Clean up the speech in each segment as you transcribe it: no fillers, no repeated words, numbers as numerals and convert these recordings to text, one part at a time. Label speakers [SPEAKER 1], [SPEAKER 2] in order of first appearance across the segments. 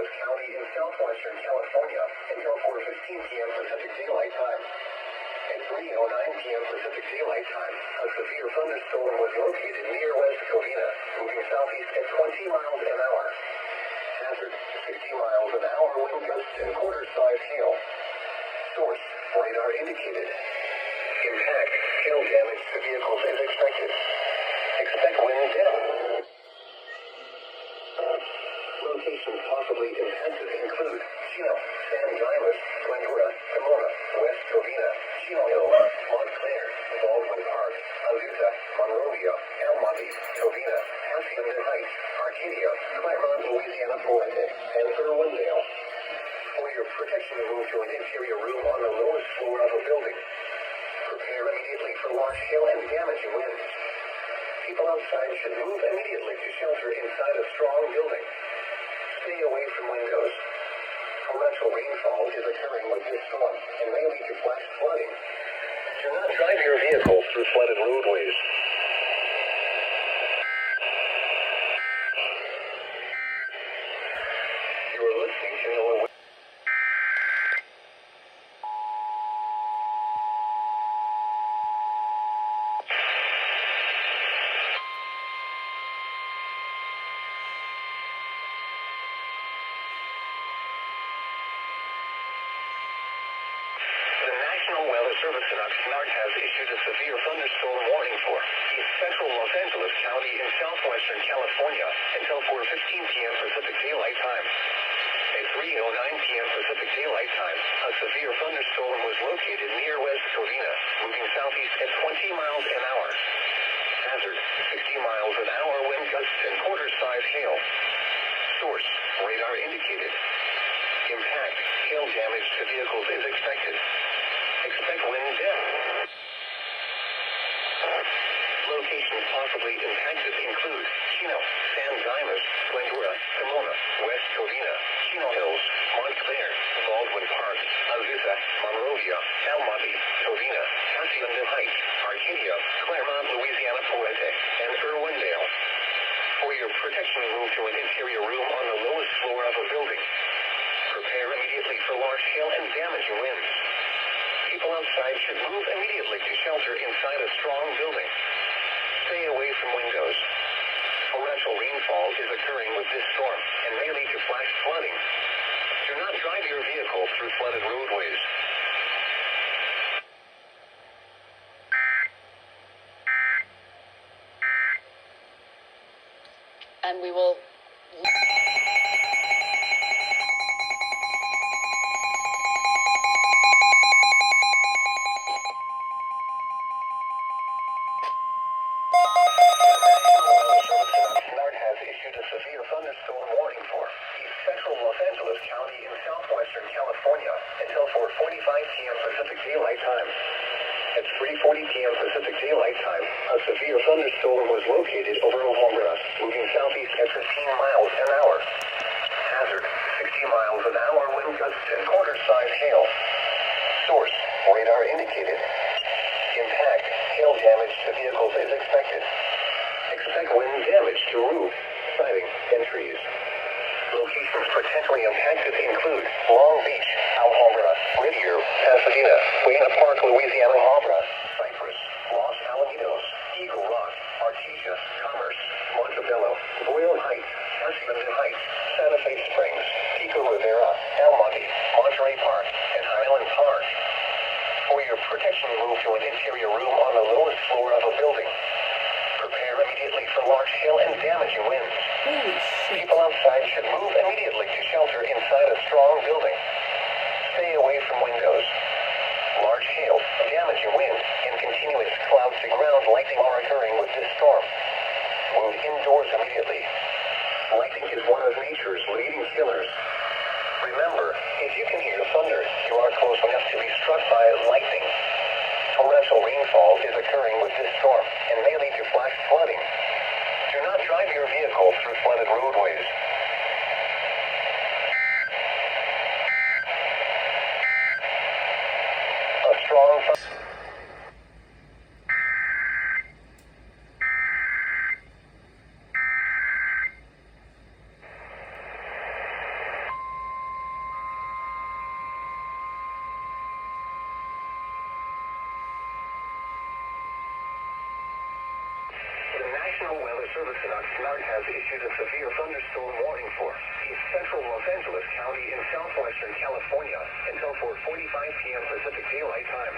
[SPEAKER 1] Angeles County in southwestern California until 4:15 p.m. Pacific Daylight Time. At 3:09 p.m. Pacific Daylight Time, a severe thunderstorm was located near West Covina, moving southeast at 20 miles an hour. Hazard, 60 miles an hour wind gusts and quarter-size hail. Source, radar indicated. Impact, hail damage to vehicles is expected. Expect wind depth. Locations possibly impacted include Chino, San Dimas, Ventura, Pomona, West Covina, Chino Hills, Montclair, Baldwin Park, Azusa, Monrovia, El Monte, Covina, Hacienda Heights, Arcadia, Claremont, Louisiana, Fuente, and Irwindale. For your protection, move to an interior room on the lowest floor of a building. Prepare immediately for large hail and damaging winds. People outside should move immediately to shelter inside a strong building. Stay away from windows. Torrential rainfall is occurring with this storm and may lead to flash flooding. Do not drive your vehicle through flooded roadways. You are listening to NOAA. The National Weather Service in Oxnard has issued a severe thunderstorm warning for East Central Los Angeles County in southwestern California until 4:15 p.m. Pacific Daylight Time. At 3:09 p.m. Pacific Daylight Time, a severe thunderstorm was located near West Covina, moving southeast at 20 miles an hour. Hazard, 60 miles an hour wind gusts and quarter-size hail. Source, radar indicated. Impact, hail damage to vehicles is expected. Expect wind depth. Locations possibly impacted include Chino, San Dimas, Ventura, Pomona, West Covina, Chino Hills, Montclair, Baldwin Park, Azusa, Monrovia, El Monte, Covina, Hacienda Heights, Arcadia, Claremont, Louisiana, Fuente, and Irwindale. For your protection, move to an interior room on the lowest floor of a building. Prepare immediately for large hail and damaging winds. People outside should move immediately to shelter inside a strong building. Stay away from windows. Torrential rainfall is occurring with this storm and may lead to flash flooding. Do not drive your vehicle through flooded roadways.
[SPEAKER 2] And we will...
[SPEAKER 1] Severe thunderstorm warning for East Central Los Angeles County in southwestern California until 4:45 p.m. Pacific Daylight Time. At 3:40 p.m. Pacific Daylight Time, a severe thunderstorm was located over Omaha, moving southeast at 15 miles an hour. Hazard, 60 miles an hour wind gusts and quarter-size hail. Source, radar indicated. Impact, hail damage to vehicles is expected. Expect wind damage to roof, siding, and trees. Locations potentially impacted include Long Beach, Alhambra, Whittier, Pasadena, Buena Park, Louisiana, Alhambra, Cypress, Los Alamitos, Eagle Rock, Artesia, Commerce, Montebello, Boyle Heights, Hacienda Heights, Santa Fe Springs, Pico Rivera, El Monte, Monterey Park, and Highland Park. For your protection, move to an interior room on the lowest floor of a building. Prepare immediately for large hail and damaging winds. People outside should move immediately to shelter inside a strong building. Stay away from windows. Large hail, damaging wind, and continuous cloud-to-ground lightning are occurring with this storm. Move indoors immediately. Lightning is one of nature's leading killers. Remember, if you can hear thunder, you are close enough to be struck by lightning. Torrential rainfall is occurring with this storm and may lead to flash flooding. Do not drive your vehicle through flooded roadways. A strong... National Weather Service in Oxnard has issued a severe thunderstorm warning for East Central Los Angeles County in southwestern California until 4:45 p.m. Pacific Daylight Time.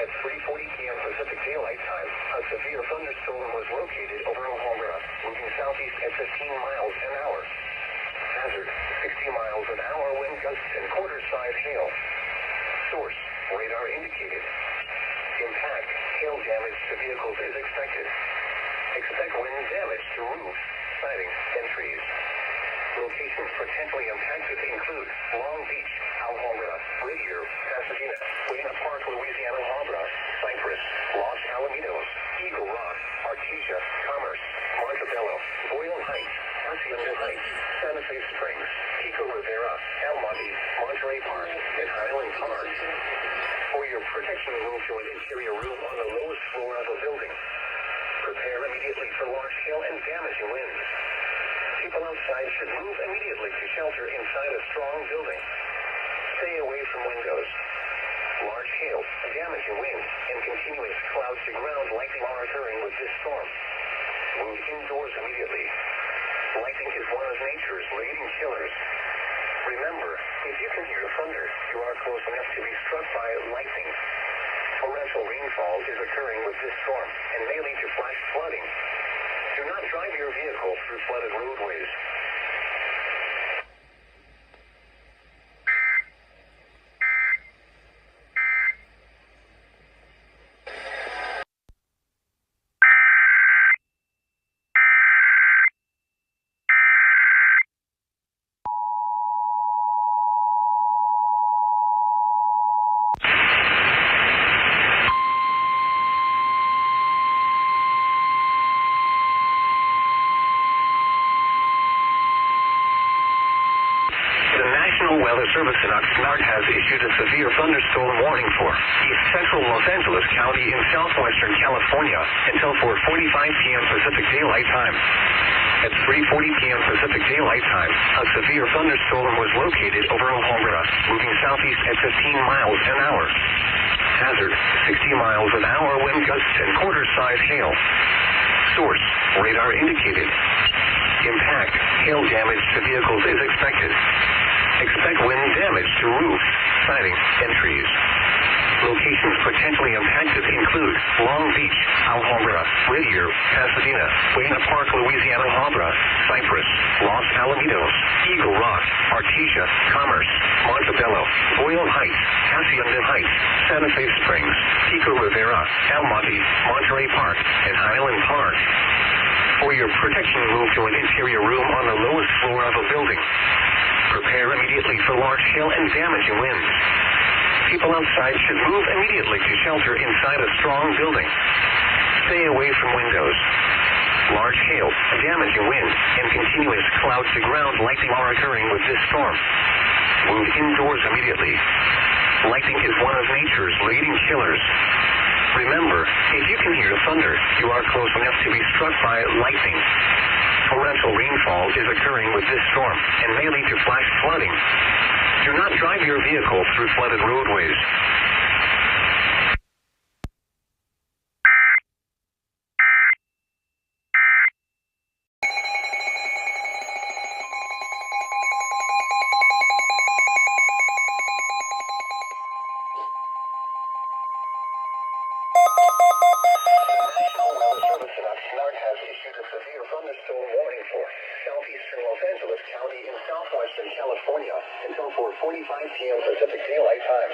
[SPEAKER 1] At 3:40 p.m. Pacific Daylight Time, a severe thunderstorm was located over Alhambra, moving southeast at 15 miles an hour. Hazard, 60 miles an hour wind gusts and quarter-size hail. Source, radar indicated. Impact, hail damage to vehicles is expected. Expect wind damage to roofs, siding, and trees. Locations potentially impacted include Long Beach, Alhambra, Whittier, Pasadena, Buena Park, Louisiana, Alhambra, Cypress, Los Alamitos, Eagle Rock, Artesia, Commerce, Montebello, Boyle Heights, Hacienda Heights, Santa Fe Springs, Pico Rivera, El Monte, Monterey Park, and Highland Park. For your protection, move to an interior room on the lowest floor of a building. Prepare immediately for large hail and damaging winds. People outside should move immediately to shelter inside a strong building. Stay away from windows. Large hail, damaging wind, and continuous clouds to ground lightning are occurring with this storm. Move indoors immediately. Lightning is one of nature's leading killers. Remember, if you can hear thunder, you are close enough to be struck by lightning. Torrential rainfall is occurring with this storm and may lead to flash flooding. Do not drive your vehicle through flooded roadways. Weather Service in Oxnard has issued a severe thunderstorm warning for East Central Los Angeles County in southwestern California until 4:45 p.m. Pacific Daylight Time. At 3:40 p.m. Pacific Daylight Time, a severe thunderstorm was located over Alhambra, moving southeast at 15 miles an hour. Hazard, 60 miles an hour wind gusts and quarter-size hail. Source, radar indicated. Impact, hail damage to vehicles is expected. Expect wind damage to roofs, siding, and trees. Locations potentially impacted include Long Beach, Alhambra, Whittier, Pasadena, Buena Park, Louisiana, Alhambra, Cypress, Los Alamitos, Eagle Rock, Artesia, Commerce, Montebello, Boyle Heights, Hacienda Heights, Santa Fe Springs, Pico Rivera, El Monte, Monterey Park, and Highland Park. For your protection, move to an interior room on the lowest floor of a building. Prepare immediately for large hail and damaging winds. People outside should move immediately to shelter inside a strong building. Stay away from windows. Large hail, damaging wind, and continuous clouds to ground lightning are occurring with this storm. Move indoors immediately. Lightning is one of nature's leading killers. Remember, if you can hear thunder, you are close enough to be struck by lightning. Torrential rainfall is occurring with this storm and may lead to flash flooding. Do not drive your vehicle through flooded roadways. Southeastern Los Angeles County in southwestern California until 4:45 p.m. Pacific Daylight Time.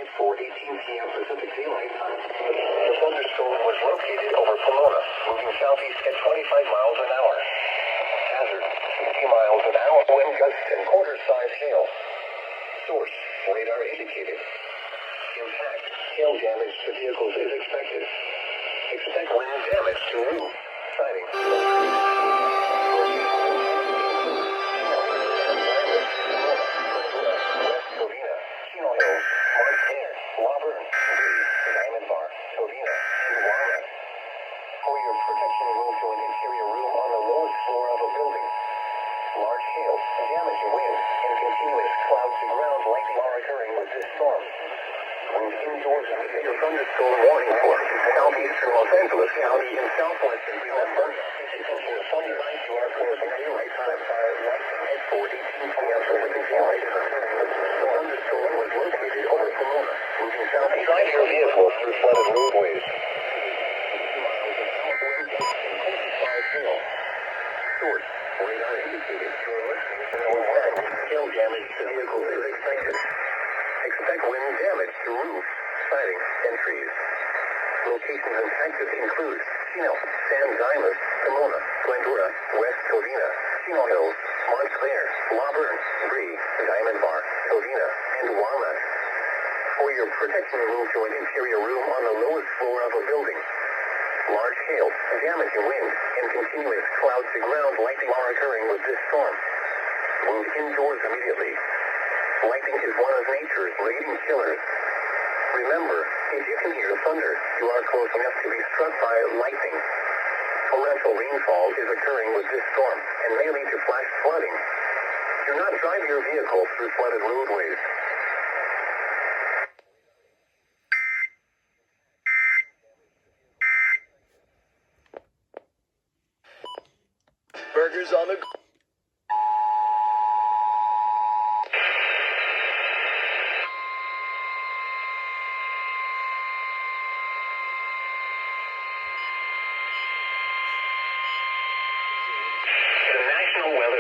[SPEAKER 1] At 4:18 p.m. Pacific Daylight Time, the thunderstorm was located over Pomona, moving southeast at 25 miles an hour. Hazard, 60 miles an hour wind gusts and quarter-size hail. Source, radar indicated. Impact, hail damage to vehicles is expected. Expect wind damage to roof, siding, Indoors, your thunderstorm warning for southeastern Los Angeles County and southwestern California. You are closing daylight time at 4:18 p.m. Pacific Daylight Time. The thunderstorm was located over Pomona, moving southeast. Drive your vehicle through flooded roadways. Source, radar indicated. You're listening to hail damage to vehicles is expected. Expect wind damage to roofs, siding, and trees. Locations impacted include Chino, San Dimas, Pomona, Glendora, West Covina, Chino Hills, Montclair, Auburn, Bree, Diamond Bar, Covina, and Walnut. For your protection, move to an interior room on the lowest floor of a building. Large hail, damaging wind, and continuous cloud to ground lightning are occurring with this storm. Move indoors immediately. Lightning is one of nature's leading killers. Remember, if you can hear thunder, you are close enough to be struck by lightning. Torrential rainfall is occurring with this storm and may lead to flash flooding. Do not drive your vehicle through flooded roadways.
[SPEAKER 2] Burgers on the...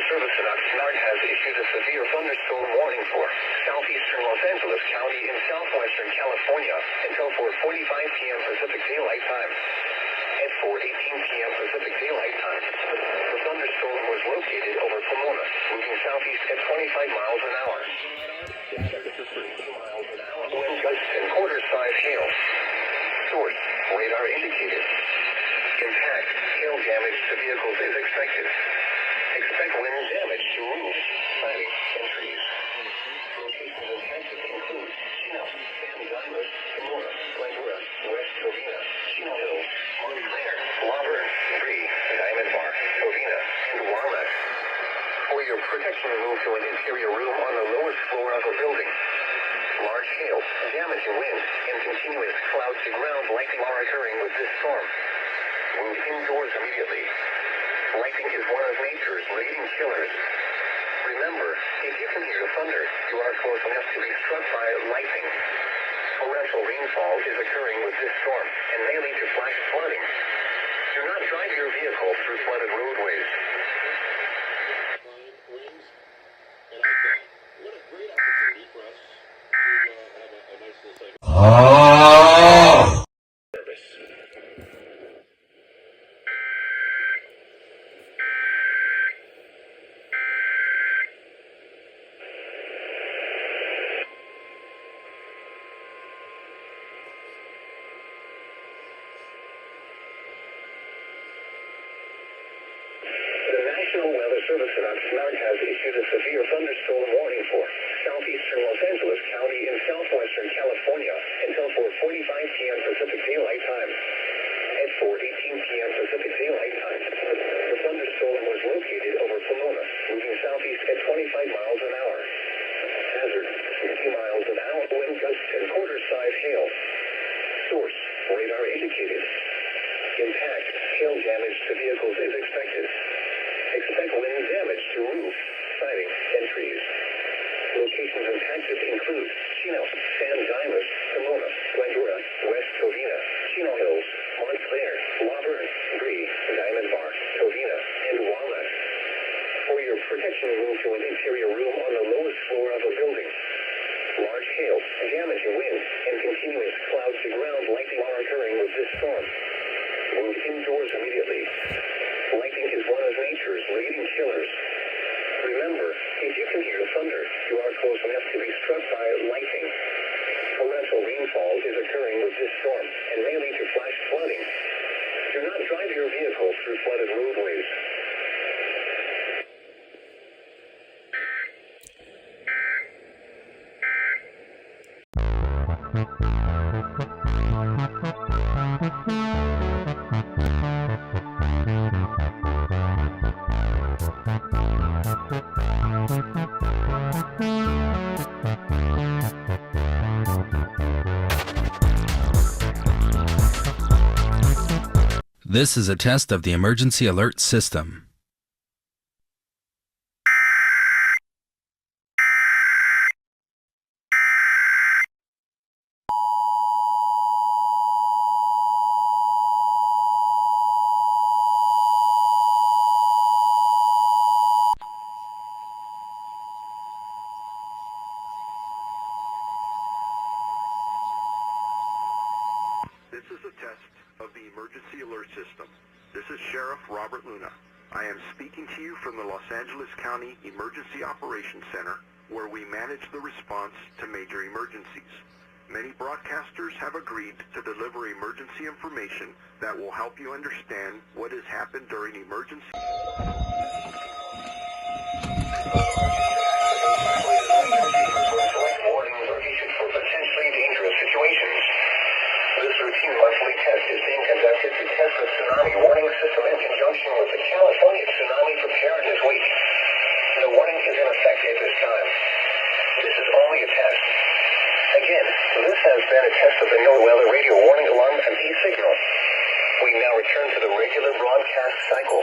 [SPEAKER 1] Service in Oxnard has issued a severe thunderstorm warning for southeastern Los Angeles County and southwestern California until 4:45 p.m. Pacific Daylight Time. At 4:18 p.m. Pacific Daylight Time, the thunderstorm was located over Pomona, moving southeast at 25 miles an hour. Wind gusts and quarter-size hail. Source, radar indicated. Impact, hail damage to vehicles is expected. Expect wind damage to roofs, siding, and trees. Locations impacted include Chino, San Dimas, Pomona, Glendora, West Covina, Chino Hills, Montclair, Auburn, Bree, Diamond Bar, Covina, and Walnut. For your protection, move to an interior room on the lowest floor of a building. Large hail, damaging wind, and continuous cloud to ground lightning are occurring with this storm. Move indoors immediately. Lightning is one of nature's leading killers. Remember, if you can hear thunder, you are close enough to be struck by lightning. Torrential rainfall is occurring with this storm and may lead to flash flooding. Do not drive your vehicle through flooded roadways.
[SPEAKER 3] And I thought, what a great opportunity for us to have a nice little segment. Service.
[SPEAKER 1] National Weather Service in Oxnard has issued a severe thunderstorm warning for southeastern Los Angeles County and southwestern California until 4:45 p.m. Pacific Daylight Time. At 4:18 p.m. Pacific Daylight Time, the thunderstorm was located over Pomona, moving southeast at 25 miles an hour. Hazard, 60 miles an hour, wind gusts and quarter-size hail. Source, radar indicated. Impact, hail damage to vehicles is expected. Expect wind damage to roofs, siding, and trees. Locations impacted include Chino, San Dimas, Pomona, Glendora, West Covina, Chino Hills, Montclair, Auburn, Bree, Diamond Bar, Covina, and Walnut. For your protection, move to an interior room on the lowest floor of a building. Large hail, damaging wind, and continuous cloud to ground lightning are occurring with this storm. Move indoors immediately. Lightning is one of nature's leading killers. Remember, if you can hear thunder, you are close enough to be struck by lightning. Torrential rainfall is occurring with this storm and may lead to flash flooding. Do not drive your vehicle through flooded roadways.
[SPEAKER 2] This is a test of the emergency alert system.
[SPEAKER 4] This is a test of the emergency alert system. This is Sheriff Robert Luna. I am speaking to you from the Los Angeles County Emergency Operations Center, where we manage the response to major emergencies. Many broadcasters have agreed to deliver emergency information that will help you understand what has happened during emergency.
[SPEAKER 1] Warnings are issued for potentially dangerous situations. This routine monthly test is being conducted to test the tsunami warning system in conjunction with the California Tsunami Preparedness Week. The warning is in effect at this time. This is only a test. Again, this has been a test of the no-weather radio warning alarm and e-signal. We now return to the regular broadcast cycle.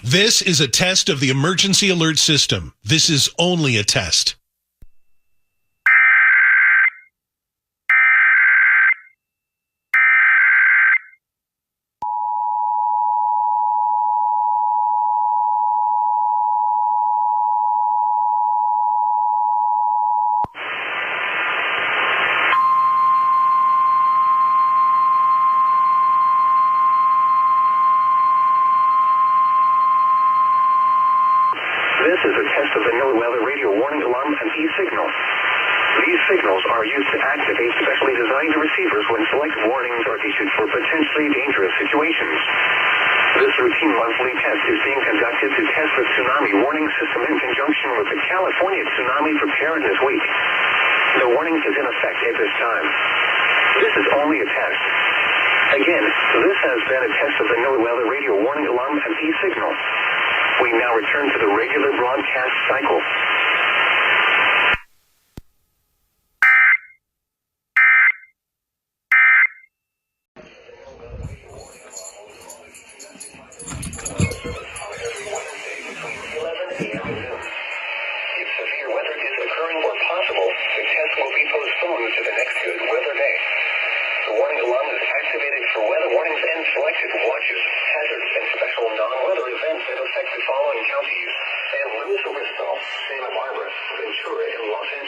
[SPEAKER 5] This is a test of the emergency alert system. This is only a test.
[SPEAKER 1] This is a test of the no-weather radio warning alarm and e-signal. These signals are used to activate specially designed receivers when select warnings are issued for potentially dangerous situations. This routine monthly test is being conducted to test the tsunami warning system in conjunction with the California Tsunami Preparedness Week. The warning is in effect at this time. This is only a test. Again, this has been a test of the no-weather radio warning alarm and e-signal. We now return to the regular broadcast cycle. If severe weather is occurring or possible, the test will be postponed to the next good weather day. The warning alarm is activated for weather warnings and selected watches, hazards, and special non-weather events that affect the following counties: San Luis Obispo, Santa Barbara, Ventura, and Los Angeles.